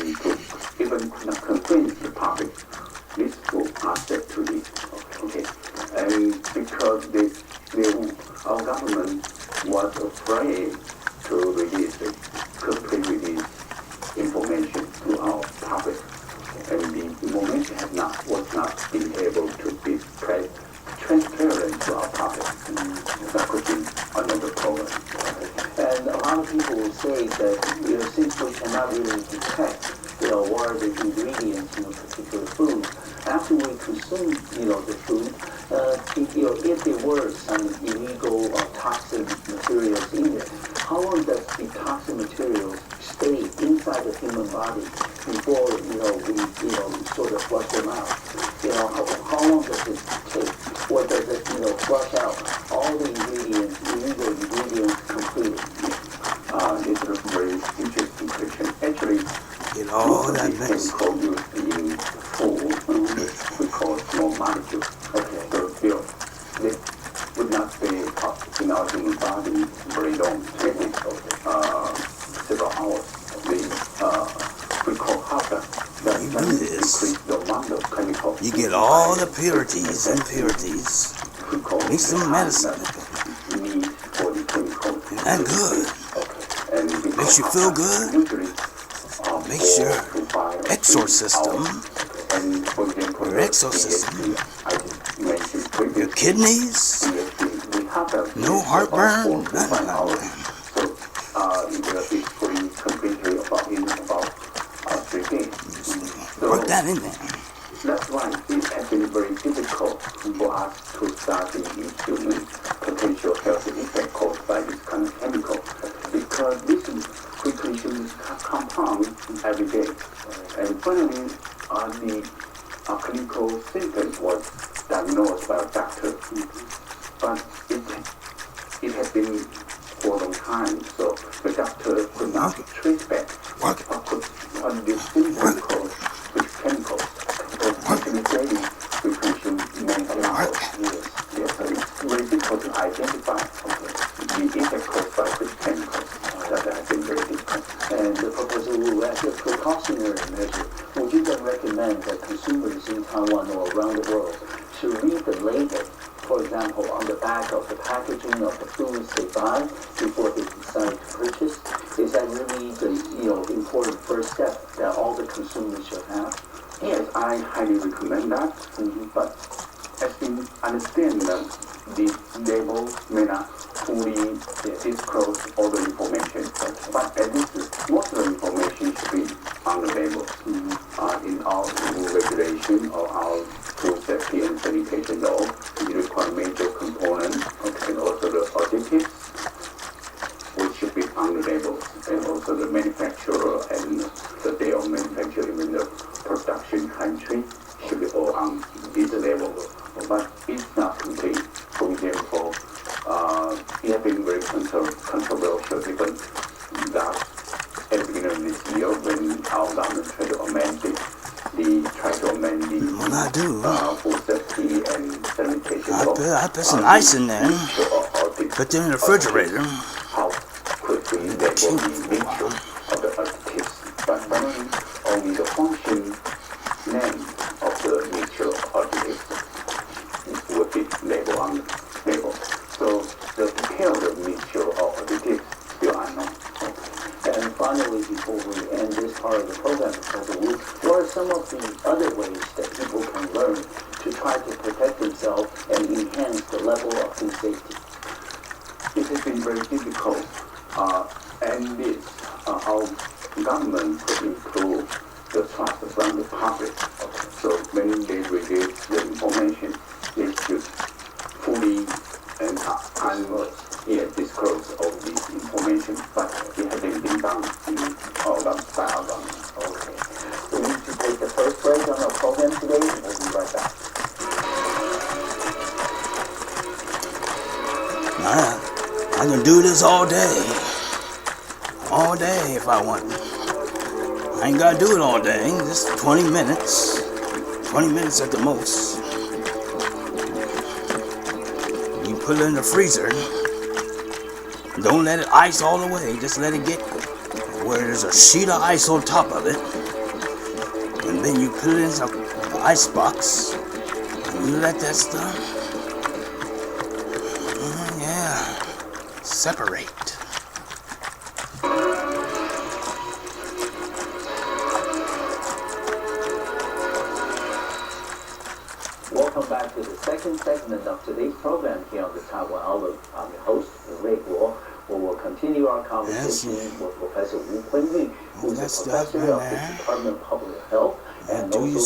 and to even convince the public, this will accept to this. Okay, and because our government was afraid to release the complete release information to our public, and the information was not being able to be transparent to our public. That could be another problem. And a lot of people will say that, since we cannot really detect, what are the ingredients in a particular food, after we consume, the food, if there were some illegal or toxic materials in it, how long does the toxic materials stay inside the human body before, we sort of flush them out? How long does it take? Or does it, flush out all the illegal ingredients completely? This is a very interesting question. Actually, all that chemical used in food, we call small molecules. Okay. So they would not stay in our human body very long, maybe several hours. We call half-life. That increase the amount of chemical. You get all the purities, impurities. Make some medicine. Need for the chemical. And good. And makes you feel good. Makes your exosystem, your your kidneys, no heartburn, nothing like that. Work that in there. That's why it has been very difficult for us to start in human potential health effect caused by this kind of chemical, because this we consume this compound every day. And finally, the clinical symptoms was diagnosed by a doctor, but it has been for a long time, so the doctor could not trace back what this symptom caused with chemicals. Actually, daily we consume many chemicals. Yes, so it's very difficult to identify the effect caused by which chemicals. That has been very difficult. And Professor Wu, as a precautionary measure, would you then recommend that consumers in Taiwan or around the world should read the label, for example, on the back of the packaging of the foods they buy before they decide to purchase? Is that really the important first step that all the consumers should have? Yes, I highly recommend that. But as we understand that the label may not fully disclose all the information, but at least most of the information should be on the label. In our food regulation or our food safety and sanitation law, we require major components and also the additives, which should be on the label, and also the manufacturer and the day of manufacturing, even the production country should be all on this label. But it's not complete. For example, it has been very controversial because at the beginning of this year, when our government tried to amend the food safety and sanitation law. I put some ice in there. Put them in the refrigerator. How quickly they will be mixture of the additives, but only the function name of the mixture of additives would be labeled on the label. So the detail of the mixture of additives still unknown. And finally, before we end this part of the program, Professor Wu, what are some of the other ways that people can learn to try to protect themselves and enhance the level of food safety? It has been very difficult, and our government could improve the trust from the public. So when they release the information, they should fully and disclose all this information, but it hasn't been done in all the style. Okay. We need to take the first break on our program today, and we'll be right back. I can do this all day. All day if I want. I ain't gotta do it all day. Just 20 minutes. 20 minutes at the most. You put it in the freezer. Don't let it ice all the way. Just let it get where there's a sheet of ice on top of it. And then you put it in some ice box. And you let that stuff, separate. Welcome back to the second segment of today's program here on the Taiwan Outlook. I'm your host, Ray Guo. We will continue our conversation with Professor Wu Kunyu, who is a professor of the Department of Public Health and also